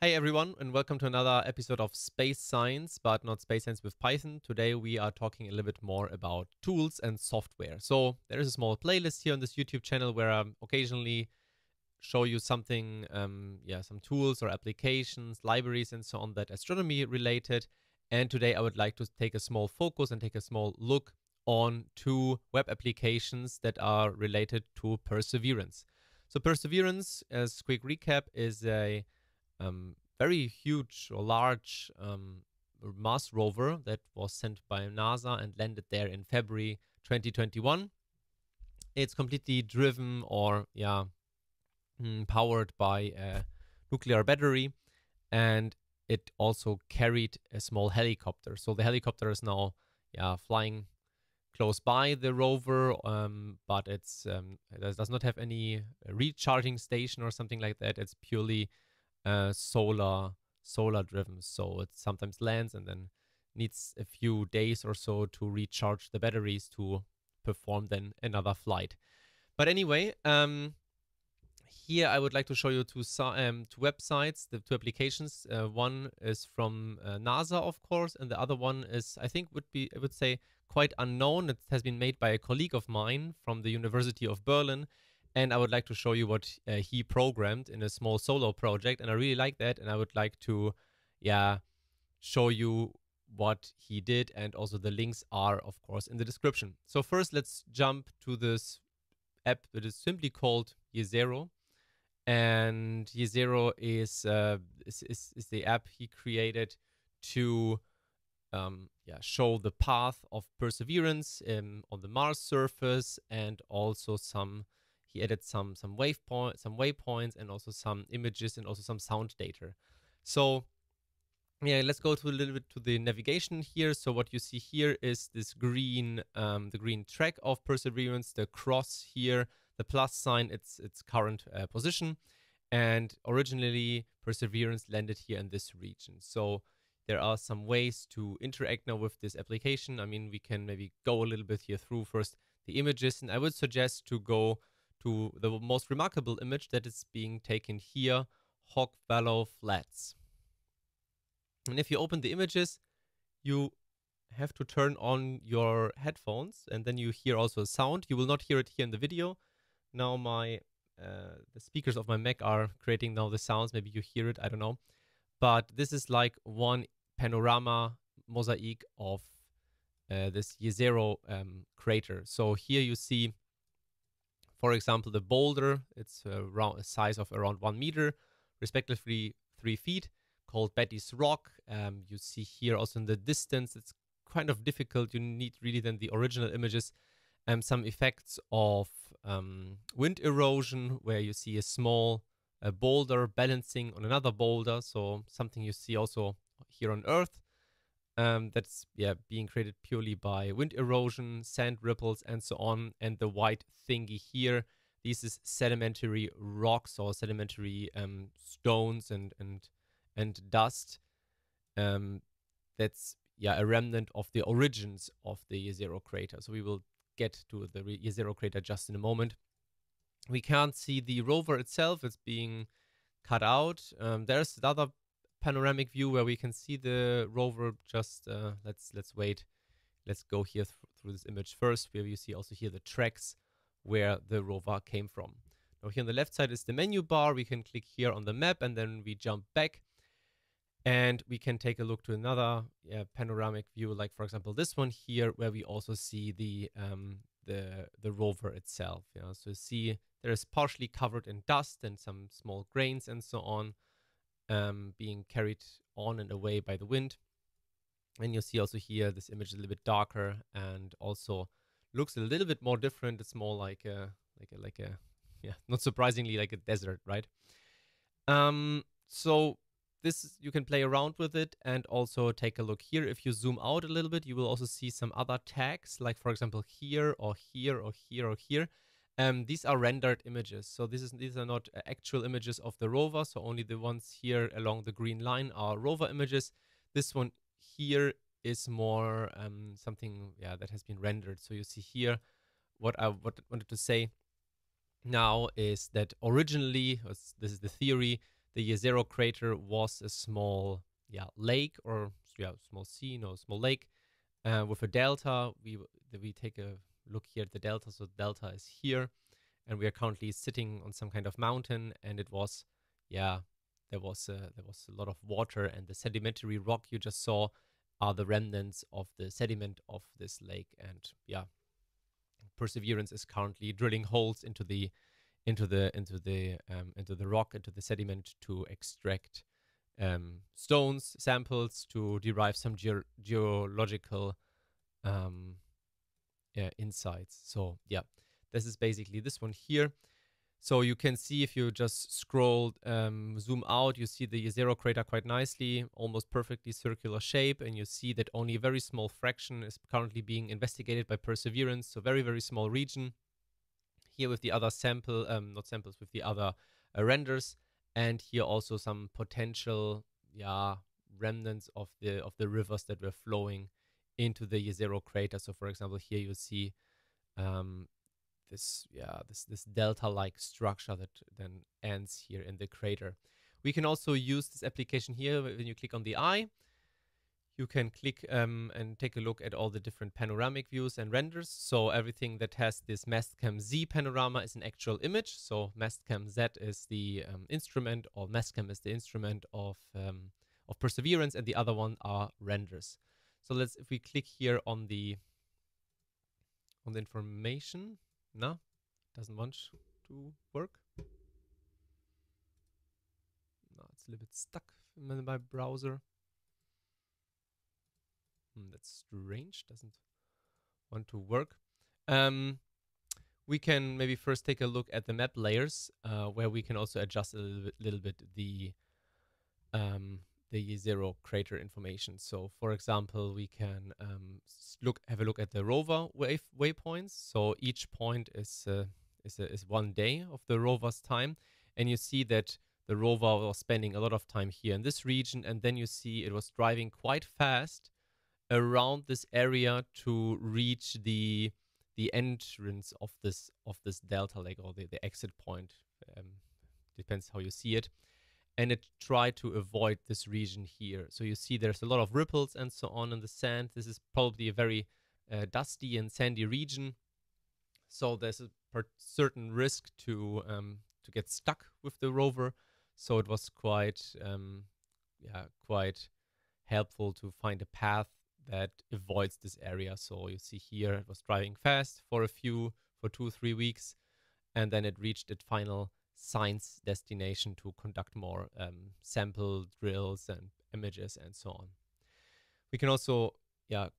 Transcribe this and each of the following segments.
Hey everyone, and welcome to another episode of Space Science, but not Space Science with Python. Today we are talking a little bit more about tools and software. So there is a small playlist here on this YouTube channel where I occasionally show you something, some tools or applications, libraries and so on that astronomy related. And today I would like to take a small focus and take a small look on two web applications that are related to Perseverance. So Perseverance, as quick recap, is a very huge or large Mars rover that was sent by NASA and landed there in February 2021. It's completely driven or powered by a nuclear battery, and it also carried a small helicopter. So the helicopter is now flying close by the rover, but it does not have any recharging station or something like that. It's purely solar driven, so it sometimes lands and then needs a few days or so to recharge the batteries to perform then another flight. But anyway, here I would like to show you two websites, the two applications. One is from NASA, of course, and the other one is, I would say, quite unknown. It has been made by a colleague of mine from the University of Berlin, and I would like to show you what he programmed in a small solo project, and I really like that, and I would like to show you what he did, and also the links are, of course, in the description. So first, let's jump to this app that is simply called Jezero, and Jezero is the app he created to show the path of Perseverance on the Mars surface, and also he added some waypoints, and also some images, and also some sound data. So let's go to a little bit to the navigation here. So what you see here is this green, the green track of Perseverance, the cross here, the plus sign, its current position. And originally Perseverance landed here in this region. So there are some ways to interact now with this application. I mean, we can maybe go a little bit here through first the images, and I would suggest to go to the most remarkable image that is being taken here, Hog Wallow Flats. And if you open the images, you have to turn on your headphones, and then you hear also a sound. You will not hear it here in the video. Now the speakers of my Mac are creating now the sounds. Maybe you hear it, I don't know. But this is like one panorama mosaic of this Jezero crater. So here you see, for example, the boulder. It's around a size of around 1 meter, respectively 3 feet, called Betty's Rock. You see here also in the distance, it's kind of difficult. You need really then the original images. Some effects of wind erosion, where you see a small boulder balancing on another boulder. So something you see also here on Earth. That's being created purely by wind erosion, sand ripples, and so on. And the white thingy here, this is sedimentary rocks or sedimentary stones and dust. That's a remnant of the origins of the Jezero crater. So we will get to the Jezero crater just in a moment. We can't see the rover itself; it's being cut out. There's another panoramic view where we can see the rover. Just let's wait. Let's go here through this image first, where you see also here the tracks where the rover came from. Now here on the left side is the menu bar. We can click here on the map, and then we jump back, and we can take a look to another panoramic view, like for example this one here, where we also see the rover itself. So you see there is partially covered in dust and some small grains and so on, being carried on and away by the wind. And you see also here this image is a little bit darker and also looks a little bit more different. It's more like a not surprisingly, like a desert, right? So this, you can play around with it and also take a look here. If you zoom out a little bit, you will also see some other tags, like for example here or here or here or here. These are rendered images. So these are not actual images of the rover. So only the ones here along the green line are rover images. This one here is more something that has been rendered. So you see here, what I wanted to say now is that originally, this is the theory, the Jezero crater was a small lake, or small sea, no, small lake with a delta. We take a look here at the delta. So the delta is here, and we are currently sitting on some kind of mountain, and it was there was a lot of water, and the sedimentary rock you just saw are the remnants of the sediment of this lake. And Perseverance is currently drilling holes into the rock, into the sediment, to extract stones samples to derive some geological insights. So this is basically this one here. So you can see, if you just scroll, zoom out, you see the Jezero crater quite nicely, almost perfectly circular shape, and you see that only a very small fraction is currently being investigated by Perseverance, so very, very small region. Here with the other sample, not samples, with the other renders, and here also some potential remnants of the rivers that were flowing into the Jezero crater. So for example, here you see this delta-like structure that then ends here in the crater. We can also use this application here. When you click on the eye, you can click and take a look at all the different panoramic views and renders. So everything that has this Mastcam Z panorama is an actual image. So Mastcam Z is the instrument, or Mastcam is the instrument of Perseverance, and the other one are renders. So if we click here on the information. No, doesn't want to work. No, it's a little bit stuck in my browser. That's strange. Doesn't want to work. We can maybe first take a look at the map layers, where we can also adjust a little bit the Jezero crater information. So, for example, we can have a look at the rover waypoints. So each point is 1 day of the rover's time, and you see that the rover was spending a lot of time here in this region, and then you see it was driving quite fast around this area to reach the entrance of this delta lake, or the exit point. Depends how you see it. And it tried to avoid this region here. So you see there's a lot of ripples and so on in the sand. This is probably a very dusty and sandy region. So there's a certain risk to get stuck with the rover. So it was quite helpful to find a path that avoids this area. So you see here it was driving fast for 2-3 weeks, and then it reached its final science destination to conduct more sample drills and images and so on. We can also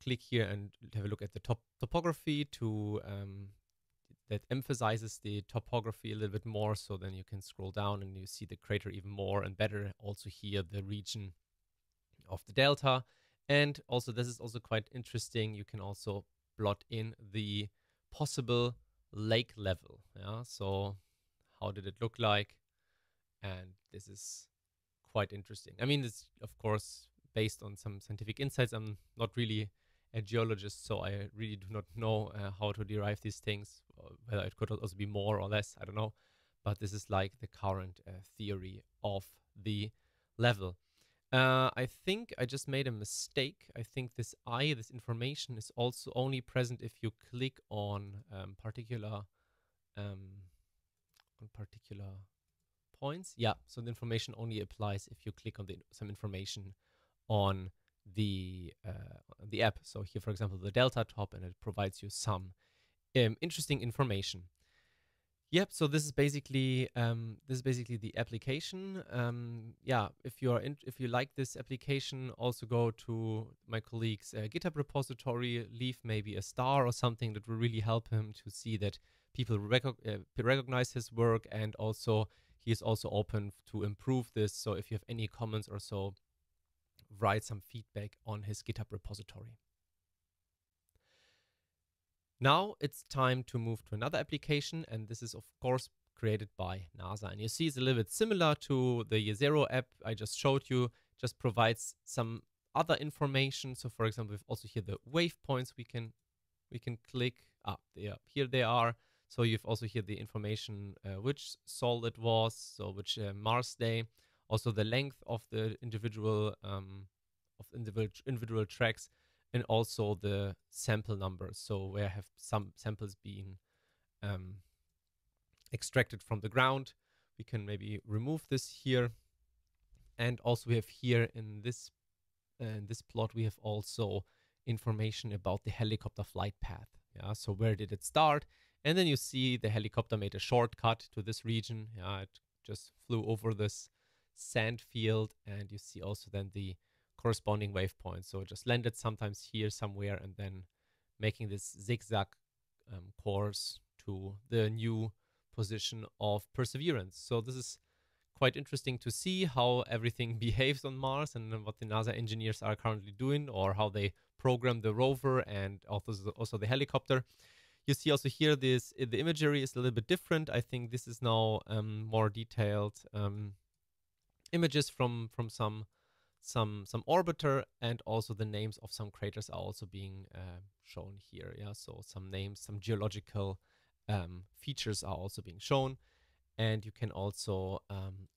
click here and have a look at the topography to that emphasizes the topography a little bit more. So then you can scroll down and you see the crater even more and better. Also here the region of the delta, and also this is also quite interesting. You can also plot in the possible lake level. So how did it look like? And this is quite interesting. I mean, it's of course based on some scientific insights. I'm not really a geologist, so I really do not know how to derive these things, whether it could also be more or less, I don't know. But this is like the current theory of the level. I think I just made a mistake. I think this information is also only present if you click on particular points. Yeah, so the information only applies if you click on some information on the app. So here, for example, the delta top, and it provides you some interesting information. Yep. So this is basically the application. If you like this application, also go to my colleague's GitHub repository. Leave maybe a star or something that will really help him to see that people recognize his work, and also he is also open to improve this. So if you have any comments or so, write some feedback on his GitHub repository. Now it's time to move to another application, and this is of course created by NASA. And you see it's a little bit similar to the Jezero app I just showed you, just provides some other information. So for example, we've also here the waypoints we can click. Here they are. So you've also here the information which sol it was, so which Mars day. also the length of the individual tracks, and also the sample numbers. So where have some samples being extracted from the ground. We can maybe remove this here. And also we have here in this plot, we have also information about the helicopter flight path. Yeah, so where did it start? And then you see the helicopter made a shortcut to this region. Yeah, it just flew over this sand field, and you see also then the corresponding waypoint. So it just landed sometimes here somewhere and then making this zigzag course to the new position of Perseverance. So this is quite interesting to see how everything behaves on Mars and what the NASA engineers are currently doing, or how they program the rover and also the helicopter. You see also here the imagery is a little bit different. I think this is now more detailed images from some orbiter, and also the names of some craters are also being shown here. Yeah, so some names, some geological features are also being shown. And you can also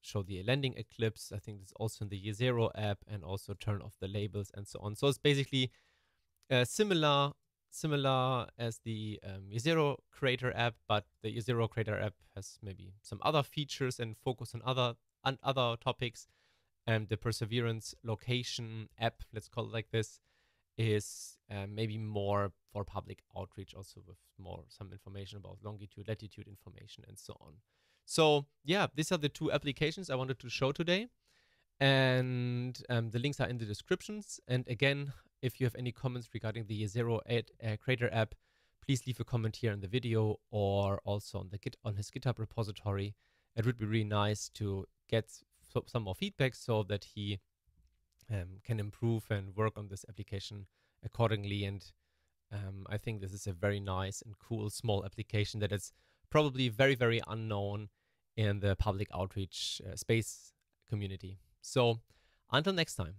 show the landing eclipse. I think it's also in the Jezero app, and also turn off the labels and so on. So it's basically similar as the Jezero Crater app, but the Jezero Crater app has maybe some other features and focus on other topics. And the Perseverance location app, let's call it like this, is maybe more for public outreach, also with some information about longitude, latitude information, and so on. So yeah, these are the two applications I wanted to show today, and the links are in the descriptions. And again, if you have any comments regarding the Jezero Crater app, please leave a comment here in the video, or also on his GitHub repository. It would be really nice to get some more feedback so that he can improve and work on this application accordingly. And I think this is a very nice and cool small application that is probably very, very unknown in the public outreach space community. So until next time.